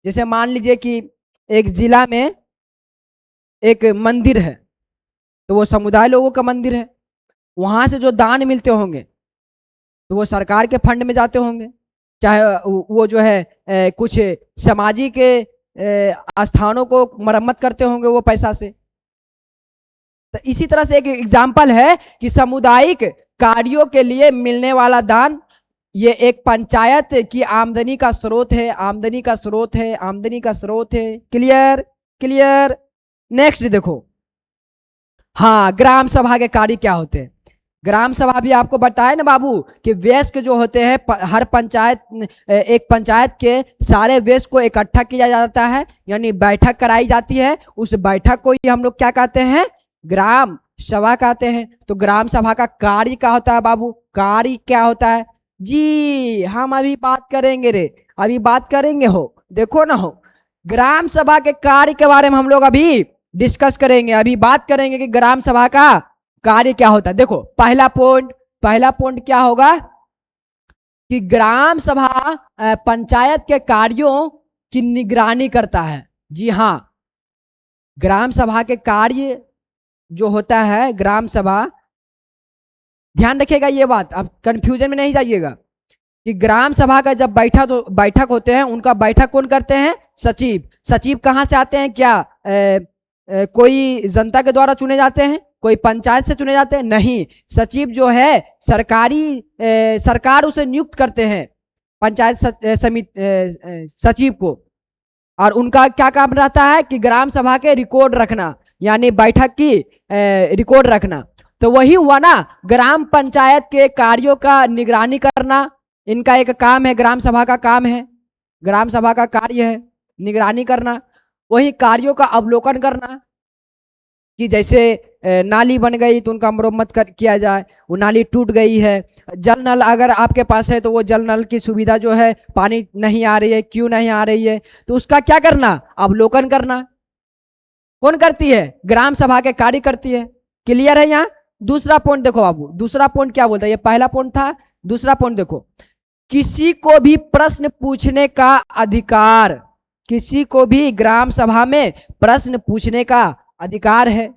जैसे मान लीजिए कि एक जिला में एक मंदिर है, तो वो समुदाय लोगों का मंदिर है, वहां से जो दान मिलते होंगे तो वो सरकार के फंड में जाते होंगे, चाहे वो जो है कुछ सामाजिक स्थानों को मरम्मत करते होंगे वो पैसा से। तो इसी तरह से एक एग्जाम्पल है कि सामुदायिक कार्यों के लिए मिलने वाला दान ये एक पंचायत की आमदनी का स्रोत है, आमदनी का स्रोत है, आमदनी का स्रोत है। क्लियर? क्लियर? नेक्स्ट देखो, हाँ ग्राम सभा के कार्य क्या होते हैं? ग्राम सभा भी आपको बताया ना बाबू कि वयस्क जो होते हैं हर पंचायत, एक पंचायत के सारे वयस्क को इकट्ठा किया जाता है, यानी बैठक कराई जाती है। उस बैठक को ही हम लोग क्या कहते हैं? ग्राम सभा कहते हैं। तो ग्राम सभा का कार्य क्या होता है बाबू? कार्य क्या होता है जी? हम अभी बात करेंगे रे, अभी बात करेंगे हो, देखो ना हो, ग्राम सभा के कार्य के बारे में हम लोग अभी डिस्कस करेंगे, अभी बात करेंगे कि ग्राम सभा का कार्य क्या होता है। देखो पहला पॉइंट क्या होगा कि ग्राम सभा पंचायत के कार्यों की निगरानी करता है। जी हाँ, ग्राम सभा के कार्य जो होता है, ग्राम सभा, ध्यान रखिएगा ये बात, अब कंफ्यूजन में नहीं जाइएगा कि ग्राम सभा का जब बैठक होते हैं, उनका बैठक कौन करते हैं? सचिव। सचिव कहां से आते हैं? क्या कोई जनता के द्वारा चुने जाते हैं? कोई पंचायत से चुने जाते हैं? नहीं, सचिव जो है सरकार उसे नियुक्त करते हैं, पंचायत समिति सचिव को। और उनका क्या काम रहता है कि ग्राम सभा के रिकॉर्ड रखना, यानी बैठक की रिकॉर्ड रखना। तो वही हुआ ना, ग्राम पंचायत के कार्यों का निगरानी करना इनका एक काम है, ग्राम सभा का काम है, ग्राम सभा का कार्य है निगरानी करना। वही कार्यों का अवलोकन करना कि जैसे नाली बन गई तो उनका मरम्मत किया जाए, वो नाली टूट गई है, जल नल अगर आपके पास है तो वो जल नल की सुविधा जो है, पानी नहीं आ रही है, क्यों नहीं आ रही है, तो उसका क्या करना? अवलोकन करना। कौन करती है? ग्राम सभा के कार्य करती है। क्लियर है? यहाँ दूसरा पॉइंट देखो बाबू, दूसरा पॉइंट क्या बोलता है? ये पहला पॉइंट था, दूसरा पॉइंट देखो, किसी को भी प्रश्न पूछने का अधिकार, किसी को भी ग्राम सभा में प्रश्न पूछने का अधिकार है।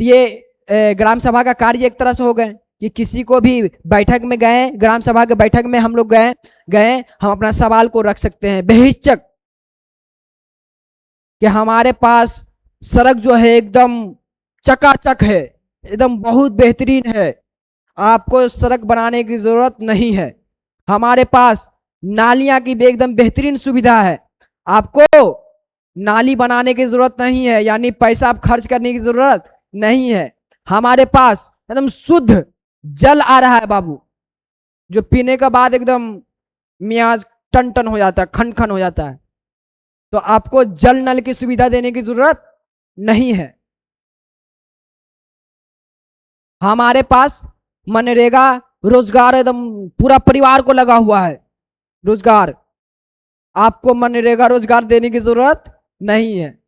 ये ग्राम सभा का कार्य एक तरह से हो गए कि किसी को भी बैठक में गए, ग्राम सभा के बैठक में हम लोग गए हम अपना सवाल को रख सकते हैं बेहिचक कि हमारे पास सड़क जो है एकदम चकाचक है, एकदम बहुत बेहतरीन है, आपको सड़क बनाने की जरूरत नहीं है, हमारे पास नालियां की भी एकदम बेहतरीन सुविधा है, आपको नाली बनाने की जरूरत नहीं है, यानी पैसा आप खर्च करने की जरूरत नहीं है, हमारे पास एकदम शुद्ध जल आ रहा है बाबू, जो पीने के बाद एकदम मियाज टन टन हो जाता है, खन खन हो जाता है, तो आपको जल नल की सुविधा देने की जरूरत नहीं है। हमारे पास मनरेगा रोजगार एकदम पूरा परिवार को लगा हुआ है रोजगार, आपको मनरेगा रोजगार देने की जरूरत नहीं है।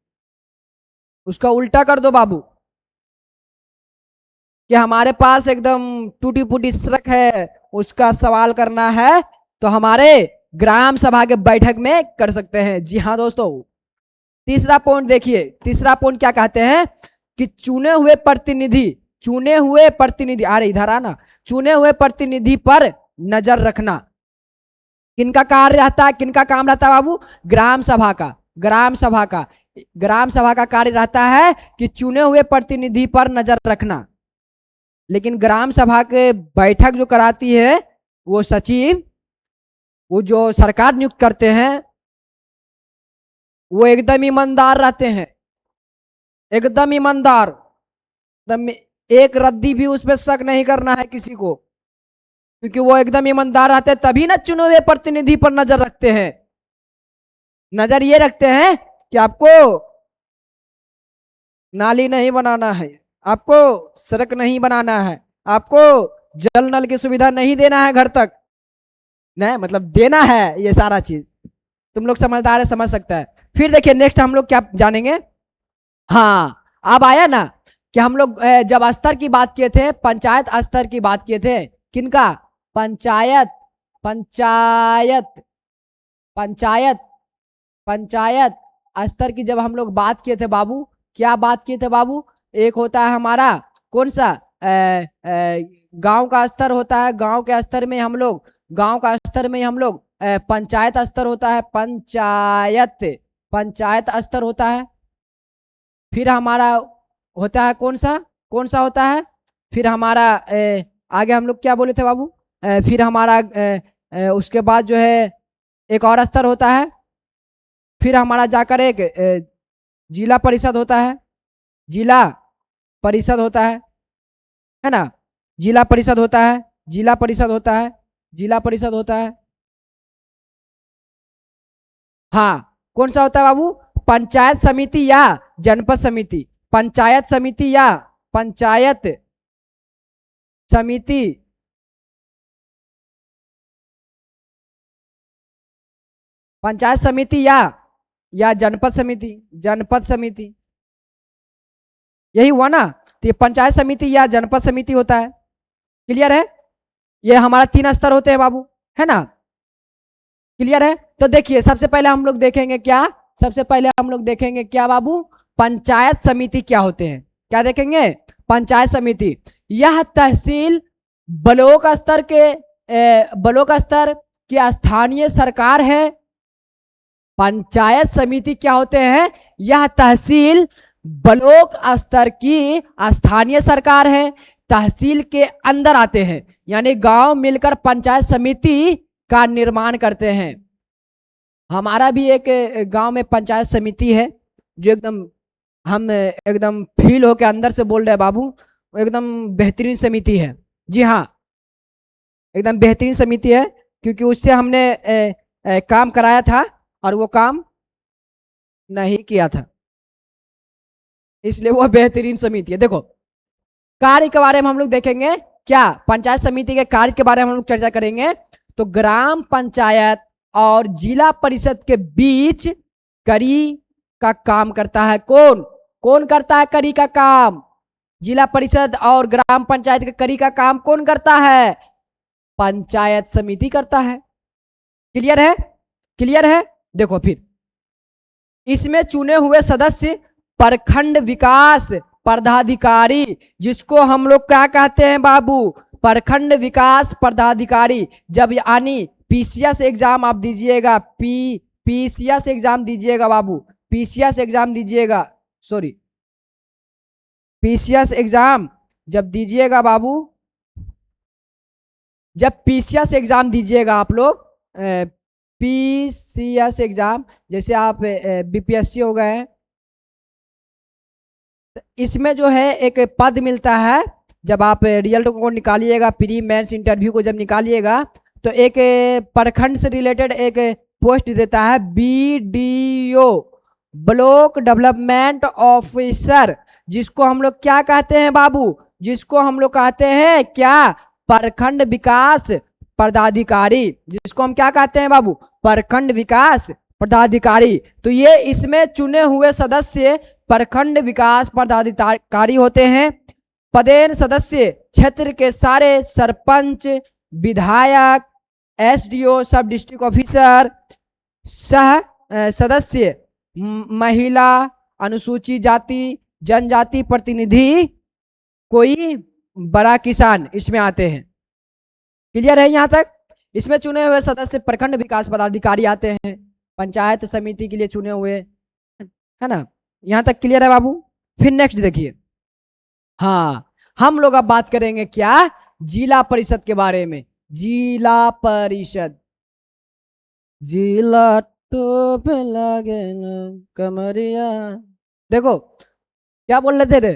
उसका उल्टा कर दो बाबू कि हमारे पास एकदम टूटी फूटी सड़क है, उसका सवाल करना है तो हमारे ग्राम सभा के बैठक में कर सकते हैं। जी हाँ दोस्तों, तीसरा पॉइंट देखिए, तीसरा पॉइंट क्या कहते हैं कि चुने हुए प्रतिनिधि आ रहे इधर आना, चुने हुए प्रतिनिधि पर नजर रखना। किनका कार्य रहता है, किनका काम रहता है बाबू? ग्राम सभा का, ग्राम सभा का, ग्राम सभा का कार्य रहता है कि चुने हुए प्रतिनिधि पर नजर रखना। लेकिन ग्राम सभा के बैठक जो कराती है वो सचिव, वो जो सरकार नियुक्त करते हैं, वो एकदम ईमानदार रहते हैं, एकदम ईमानदार, एकदम एक रद्दी भी उस पर शक नहीं करना है किसी को, क्योंकि वो एकदम ईमानदार रहते हैं, तभी ना चुने हुए प्रतिनिधि पर नजर रखते हैं। नजर ये रखते हैं कि आपको नाली नहीं बनाना है, आपको सड़क नहीं बनाना है, आपको जल नल की सुविधा नहीं देना है घर तक, नहीं मतलब देना है ये सारा चीज। तुम लोग समझदार है, समझ सकता है। फिर देखिए नेक्स्ट हम लोग क्या जानेंगे। हाँ, अब आया ना कि हम लोग जब स्तर की बात किए थे, पंचायत स्तर की बात किए थे, किनका? पंचायत पंचायत पंचायत पंचायत स्तर की जब हम लोग बात किए थे बाबू, क्या बात किए थे बाबू? एक होता है हमारा कौन सा, गांव का स्तर होता है, गांव के स्तर में हम लोग, गांव का स्तर में हम लोग पंचायत स्तर होता है, पंचायत पंचायत स्तर होता है। फिर हमारा होता है कौन सा होता है? फिर हमारा आगे हम लोग क्या बोले थे बाबू? फिर हमारा उसके बाद जो है एक और स्तर होता है, फिर हमारा जाकर एक जिला परिषद होता है, जिला परिषद होता है ना? जिला परिषद होता है, जिला परिषद होता है, जिला परिषद होता है। हाँ, कौन सा होता है बाबू? पंचायत समिति या जनपद समिति, पंचायत समिति या पंचायत समिति, पंचायत समिति या जनपद समिति, जनपद समिति, यही हुआ ना? तो ये पंचायत समिति या जनपद समिति होता है। क्लियर है? ये हमारा 3 स्तर होते हैं बाबू, है ना? क्लियर है? तो देखिए सबसे पहले हम लोग देखेंगे क्या, सबसे पहले हम लोग देखेंगे क्या बाबू? पंचायत समिति क्या होते हैं, क्या देखेंगे? पंचायत समिति यह तहसील ब्लॉक स्तर के ब्लॉक स्तर की स्थानीय सरकार है। पंचायत समिति क्या होते हैं? यह तहसील ब्लॉक स्तर की स्थानीय सरकार है, तहसील के अंदर आते हैं, यानी गांव मिलकर पंचायत समिति का निर्माण करते हैं। हमारा भी एक गांव में पंचायत समिति है, जो एकदम हम एकदम फील होके अंदर से बोल रहे हैं बाबू, एकदम बेहतरीन समिति है। जी हाँ, एकदम बेहतरीन समिति है, क्योंकि उससे हमने काम कराया था और वो काम नहीं किया था, इसलिए वो बेहतरीन समिति है। देखो कार्य के बारे में हम लोग देखेंगे, क्या पंचायत समिति के कार्य के बारे में हम लोग चर्चा करेंगे। तो ग्राम पंचायत और जिला परिषद के बीच कड़ी का काम करता है कौन? कौन करता है कड़ी का काम? जिला परिषद और ग्राम पंचायत के कड़ी का काम कौन करता है? पंचायत समिति करता है। क्लियर है? क्लियर है? देखो फिर इसमें चुने हुए सदस्य प्रखंड विकास पदाधिकारी, जिसको हम लोग क्या कहते हैं बाबू? प्रखंड विकास पदाधिकारी। जब यानी पीसीएस एग्जाम आप दीजिएगा, पीसीएस एग्जाम दीजिएगा बाबू, पीसीएस एग्जाम दीजिएगा, सॉरी पीसीएस एग्जाम जब दीजिएगा बाबू, जब पीसीएस एग्जाम दीजिएगा आप लोग, पीसीएस एग्जाम जैसे आप बीपीएससी हो गए, इसमें जो है एक पद मिलता है। जब आप रिजल्ट को निकालिएगा, प्री मेंस इंटरव्यू को जब निकालिएगा, तो एक प्रखंड से रिलेटेड एक पोस्ट देता है, बीडीओ ब्लॉक डेवलपमेंट ऑफिसर, जिसको हम लोग क्या कहते हैं बाबू? जिसको हम लोग कहते हैं क्या? प्रखंड विकास पदाधिकारी, जिसको हम क्या कहते हैं बाबू? प्रखंड विकास पदाधिकारी। तो ये इसमें चुने हुए सदस्य प्रखंड विकास पदाधिकारी होते हैं। पदेन सदस्य क्षेत्र के सारे सरपंच, विधायक, एसडीओ, सब डिस्ट्रिक्ट ऑफिसर, सह सदस्य महिला, अनुसूचित जाति जनजाति प्रतिनिधि, कोई बड़ा किसान इसमें आते हैं। क्लियर है यहाँ तक? इसमें चुने हुए सदस्य प्रखंड विकास पदाधिकारी आते हैं, पंचायत समिति के लिए चुने हुए, है ना? यहाँ तक क्लियर है बाबू? फिर नेक्स्ट देखिए, हाँ हम लोग अब बात करेंगे क्या? जिला परिषद के बारे में। जिला परिषद, जिला तो लगे कमरिया, देखो क्या बोल रहे थे रे?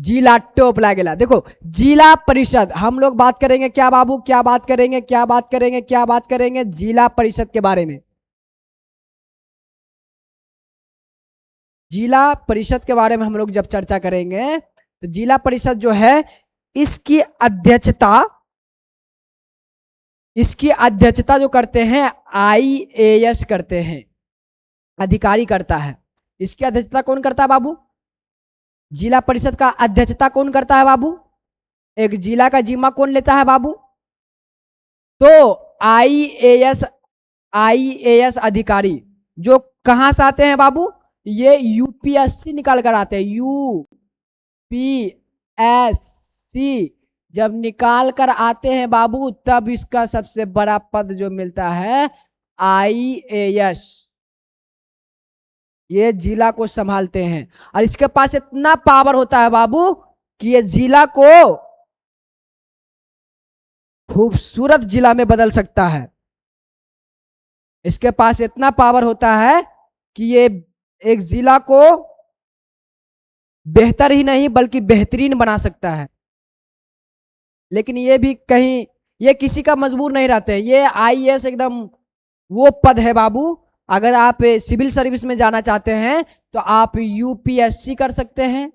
जिला टॉप लागेला। देखो जिला परिषद हम लोग बात करेंगे क्या बाबू, क्या बात करेंगे, क्या बात करेंगे, क्या बात करेंगे, जिला परिषद के बारे में। जिला परिषद के बारे में हम लोग जब चर्चा करेंगे तो जिला परिषद जो है इसकी अध्यक्षता जो करते हैं आईएएस करते हैं, अधिकारी करता है। इसकी अध्यक्षता कौन करता है बाबू? जिला परिषद का अध्यक्षता कौन करता है बाबू? एक जिला का जिम्मा कौन लेता है बाबू? तो आईएएस अधिकारी जो कहां से आते हैं बाबू? ये यूपीएससी निकाल कर आते हैं। यूपीएससी जब निकाल कर आते हैं बाबू तब इसका सबसे बड़ा पद जो मिलता है आईएएस, ये जिला को संभालते हैं। और इसके पास इतना पावर होता है बाबू कि ये जिला को खूबसूरत जिला में बदल सकता है। इसके पास इतना पावर होता है कि ये एक जिला को बेहतर ही नहीं बल्कि बेहतरीन बना सकता है। लेकिन ये भी कहीं ये किसी का मजबूर नहीं रहते हैं। ये आईएएस एकदम वो पद है बाबू। अगर आप सिविल सर्विस में जाना चाहते हैं तो आप यूपीएससी कर सकते हैं,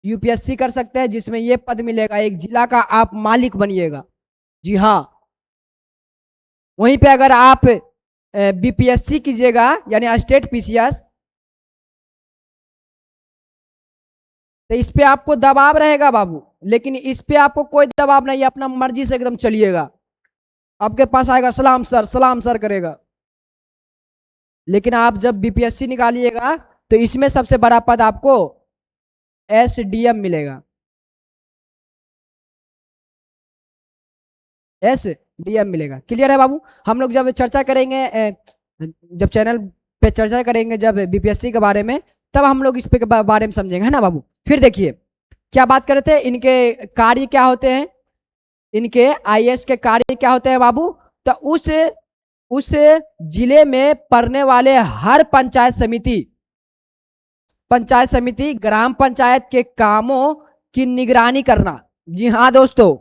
यूपीएससी कर सकते हैं जिसमें ये पद मिलेगा, एक जिला का आप मालिक बनिएगा। जी हाँ। वहीं पे अगर आप बीपीएससी कीजिएगा यानी स्टेट पीसीएस, तो इस पे आपको दबाव रहेगा बाबू। लेकिन इस पे आपको कोई दबाव नहीं है, अपना मर्जी से एकदम चलिएगा। आपके पास आएगा सलाम सर करेगा। लेकिन आप जब बीपीएससी निकालिएगा तो इसमें सबसे बड़ा पद आपको एसडीएम मिलेगा, एसडीएम मिलेगा। क्लियर है बाबू? हम लोग जब चर्चा करेंगे, जब चैनल पे चर्चा करेंगे जब बीपीएससी के बारे में, तब हम लोग इस पे बारे में समझेंगे, है ना बाबू। फिर देखिए क्या बात कर रहे थे, इनके कार्य क्या होते हैं, इनके आईएएस के कार्य क्या होते हैं बाबू? तो उस जिले में पड़ने वाले हर पंचायत समिति ग्राम पंचायत के कामों की निगरानी करना। जी हाँ दोस्तों,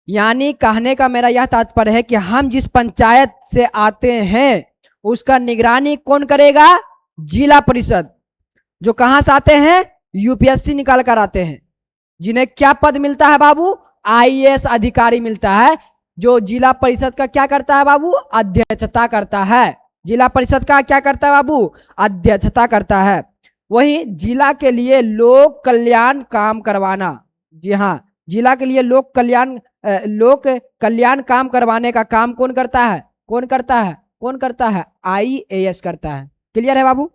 यानी कहने का मेरा यह तात्पर्य है कि हम जिस पंचायत से आते हैं उसका निगरानी कौन करेगा? जिला परिषद। जो कहां से आते हैं? यूपीएससी निकाल कर आते हैं, जिन्हें क्या पद मिलता है बाबू? आईएएस अधिकारी मिलता है, जो जिला परिषद का क्या करता है बाबू? अध्यक्षता करता है। जिला परिषद का क्या करता है बाबू? अध्यक्षता करता है। वही जिला के लिए लोक कल्याण काम करवाना। जी हाँ, जिला के लिए लोक कल्याण काम करवाने का काम कौन करता है? कौन करता है? आईएएस करता है। क्लियर है बाबू?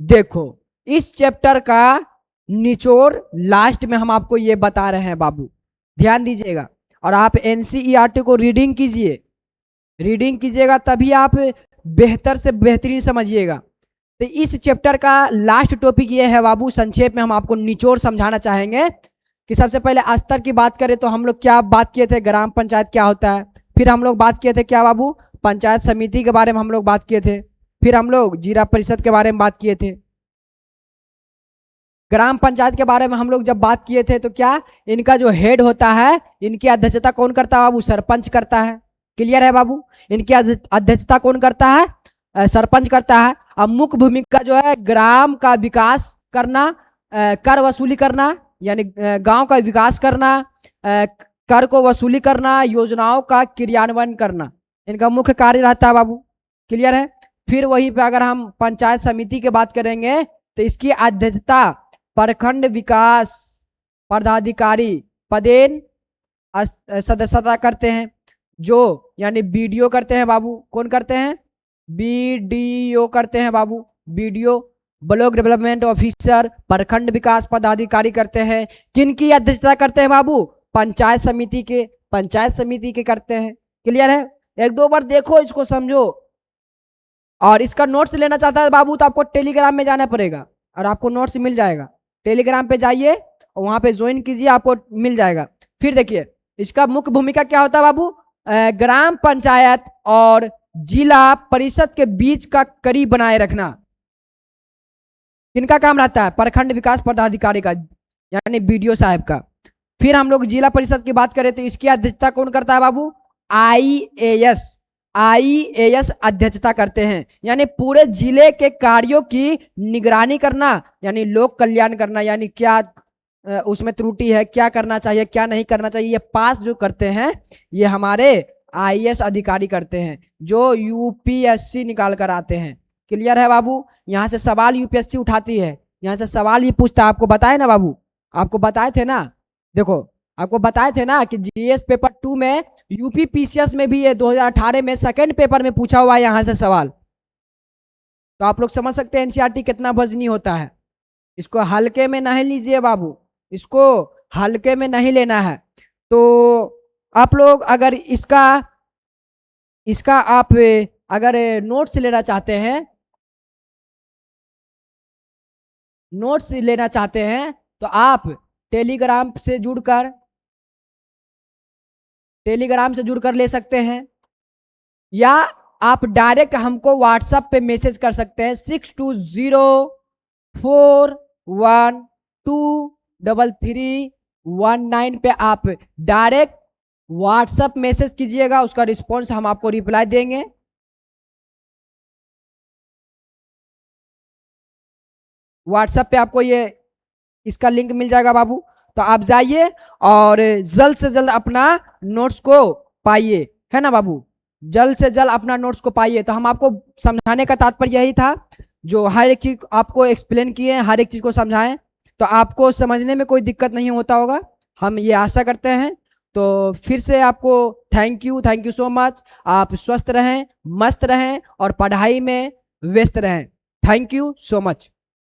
देखो इस चैप्टर का निचोड़ लास्ट में हम आपको ये बता रहे हैं बाबू, ध्यान दीजिएगा। और आप एनसीईआरटी को रीडिंग कीजिएगा तभी आप बेहतर से बेहतरीन समझिएगा। तो इस चैप्टर का लास्ट टॉपिक ये है बाबू। संक्षेप में हम आपको निचोड़ समझाना चाहेंगे कि सबसे पहले स्तर की बात करें तो हम लोग क्या बात किए थे? ग्राम पंचायत क्या होता है। फिर हम लोग बात किए थे क्या बाबू? पंचायत समिति के बारे में हम लोग बात किए थे। फिर हम लोग जिला परिषद के बारे में बात किए थे। ग्राम पंचायत के बारे में हम लोग जब बात किए थे तो क्या इनका जो हेड होता है, इनकी अध्यक्षता कौन करता है बाबू? सरपंच करता है। क्लियर है बाबू? इनकी अध्यक्षता कौन करता है? सरपंच करता है। अब मुख्य भूमिका जो है ग्राम का विकास करना, कर वसूली करना, यानी गांव का विकास करना, कर को वसूली करना, योजनाओं का क्रियान्वयन करना, इनका मुख्य कार्य रहता है बाबू। क्लियर है? फिर वहीं पे अगर हम पंचायत समिति की बात करेंगे तो इसकी अध्यक्षता प्रखंड विकास पदाधिकारी पदेन सदस्यता करते हैं, जो यानी बीडीओ करते हैं बाबू। कौन करते हैं? बीडीओ करते हैं बाबू। बीडीओ ब्लॉक डेवलपमेंट ऑफिसर प्रखंड विकास पदाधिकारी करते हैं। किनकी अध्यक्षता करते हैं बाबू? पंचायत समिति के करते हैं। क्लियर है? एक दो बार देखो, इसको समझो। और इसका नोट्स लेना चाहता है बाबू तो आपको टेलीग्राम में जाना पड़ेगा और आपको नोट्स मिल जाएगा। टेलीग्राम पे जाइए और वहां पे ज्वाइन कीजिए, आपको मिल जाएगा। फिर देखिए इसका मुख्य भूमिका क्या होता है बाबू? ग्राम पंचायत और जिला परिषद के बीच का कड़ी बनाए रखना। किनका काम रहता है? प्रखंड विकास पदाधिकारी का, यानी बीडीओ साहब का। फिर हम लोग जिला परिषद की बात करें तो इसकी अध्यक्षता कौन करता है बाबू? आईएएस अध्यक्षता करते हैं, यानी पूरे जिले के कार्यों की निगरानी करना, यानी लोक कल्याण करना, यानी क्या उसमें त्रुटि है, क्या करना चाहिए, क्या नहीं करना चाहिए, ये पास जो करते हैं ये हमारे आईएएस अधिकारी करते हैं, जो यूपीएससी निकाल कर आते हैं। क्लियर है बाबू? यहाँ से सवाल यूपीएससी उठाती है, यहाँ से सवाल ये पूछता है। आपको बताए ना बाबू, आपको बताए थे ना, देखो आपको बताए थे ना कि जीएस पेपर 2 में यूपी पीसीएस में भी ये 2018 में सेकंड पेपर में पूछा हुआ है यहाँ से सवाल। तो आप लोग समझ सकते हैं एनसीईआरटी कितना वजनी होता है। इसको हल्के में नहीं लीजिए बाबू, इसको हल्के में नहीं लेना है। तो आप लोग अगर इसका आप अगर नोट्स लेना चाहते हैं, तो आप टेलीग्राम से जुड़कर ले सकते हैं, या आप डायरेक्ट हमको व्हाट्सएप पे मैसेज कर सकते हैं 6204123319 पे। आप डायरेक्ट व्हाट्सएप मैसेज कीजिएगा, उसका रिस्पॉन्स हम आपको रिप्लाई देंगे। व्हाट्सएप पे आपको ये इसका लिंक मिल जाएगा बाबू, तो आप जाइए और जल्द से जल्द अपना नोट्स को पाइए, है ना बाबू? जल्द से जल्द अपना नोट्स को पाइए। तो हम आपको समझाने का तात्पर्य यही था, जो हर एक चीज आपको एक्सप्लेन किए, हर एक चीज को समझाएं, तो आपको समझने में कोई दिक्कत नहीं होता होगा, हम ये आशा करते हैं। तो फिर से आपको थैंक यू सो मच। आप स्वस्थ रहें, मस्त रहें और पढ़ाई में व्यस्त रहें। Thank you so much.